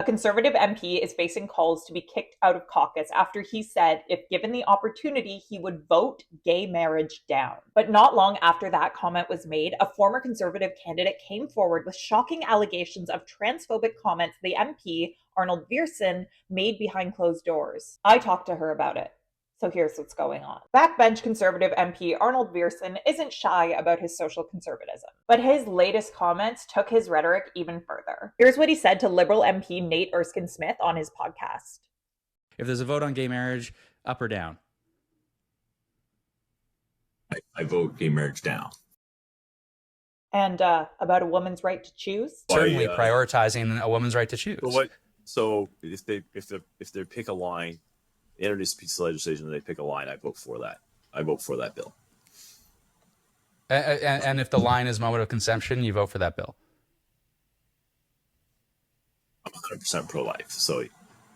A Conservative MP is facing calls to be kicked out of caucus after he said if given the opportunity, he would vote gay marriage down. But not long after that comment was made, a former Conservative candidate came forward with shocking allegations of transphobic comments the MP, Arnold Viersen, made behind closed doors. I talked to her about it. So here's what's going on. Backbench Conservative MP Arnold Viersen isn't shy about his social conservatism, but his latest comments took his rhetoric even further. Here's what he said to Liberal MP Nate Erskine-Smith on his podcast. If there's a vote on gay marriage, up or down? I vote gay marriage down. And about a woman's right to choose? Certainly prioritizing a woman's right to choose. So if they pick a line, introduce a piece of legislation and they pick a line, I vote for that. I vote for that bill. And if the line is moment of conception, you vote for that bill. I'm 100% pro-life. So,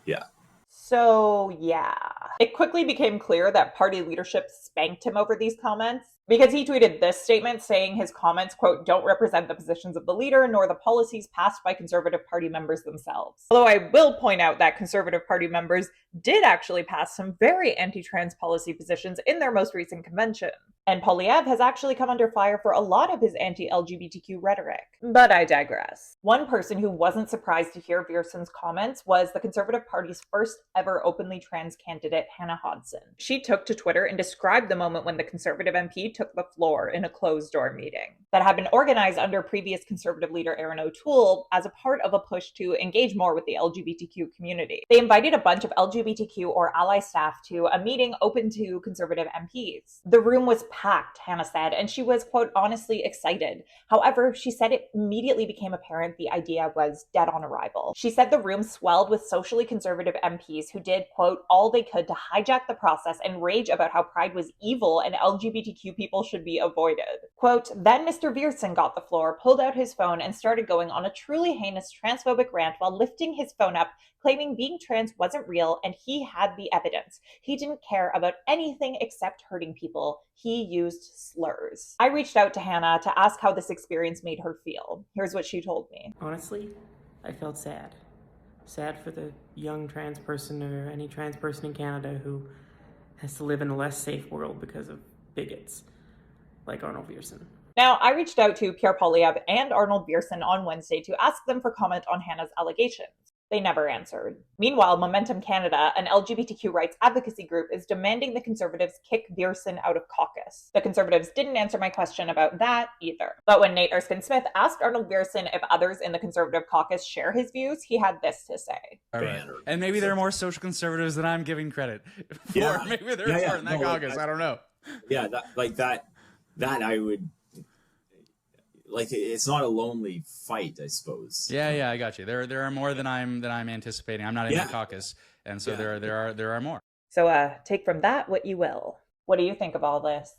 yeah. So, yeah. It quickly became clear that party leadership spanked him over these comments, because he tweeted this statement saying his comments, quote, don't represent the positions of the leader nor the policies passed by Conservative Party members themselves. Although I will point out that Conservative Party members did actually pass some very anti-trans policy positions in their most recent convention. And Poilievre has actually come under fire for a lot of his anti-LGBTQ rhetoric. But I digress. One person who wasn't surprised to hear Viersen's comments was the Conservative Party's first ever openly trans candidate, Hannah Hodson. She took to Twitter and described the moment when the Conservative MP took the floor in a closed-door meeting that had been organized under previous Conservative leader Erin O'Toole as a part of a push to engage more with the LGBTQ community. They invited a bunch of LGBTQ or ally staff to a meeting open to Conservative MPs. The room was packed, Hannah said, and she was, quote, honestly excited. However, she said it immediately became apparent the idea was dead on arrival. She said the room swelled with socially conservative MPs who did, quote, all they could to hijack the process and rage about how Pride was evil and LGBTQ people should be avoided. Quote, then Mr. Viersen got the floor, pulled out his phone, and started going on a truly heinous transphobic rant while lifting his phone up, claiming being trans wasn't real and he had the evidence. He didn't care about anything except hurting people. He used slurs. I reached out to Hannah to ask how this experience made her feel. Here's what she told me. Honestly, I felt sad. Sad for the young trans person or any trans person in Canada who has to live in a less safe world because of bigots like Arnold Viersen. Now, I reached out to Pierre Poilievre and Arnold Viersen on Wednesday to ask them for comment on Hannah's allegations. They never answered. Meanwhile, Momentum Canada, an LGBTQ rights advocacy group, is demanding the Conservatives kick Viersen out of caucus. The Conservatives didn't answer my question about that either. But when Nate Erskine-Smith asked Arnold Viersen if others in the Conservative caucus share his views, he had this to say. All right. And maybe there are more social conservatives than I'm giving credit for. Yeah. Maybe there are more in that caucus. I don't know. Yeah, that I would... Like, it's not a lonely fight, I suppose. Yeah, I got you. There are more than I'm anticipating. I'm not in the caucus, and so there are more. So take from that what you will. What do you think of all this?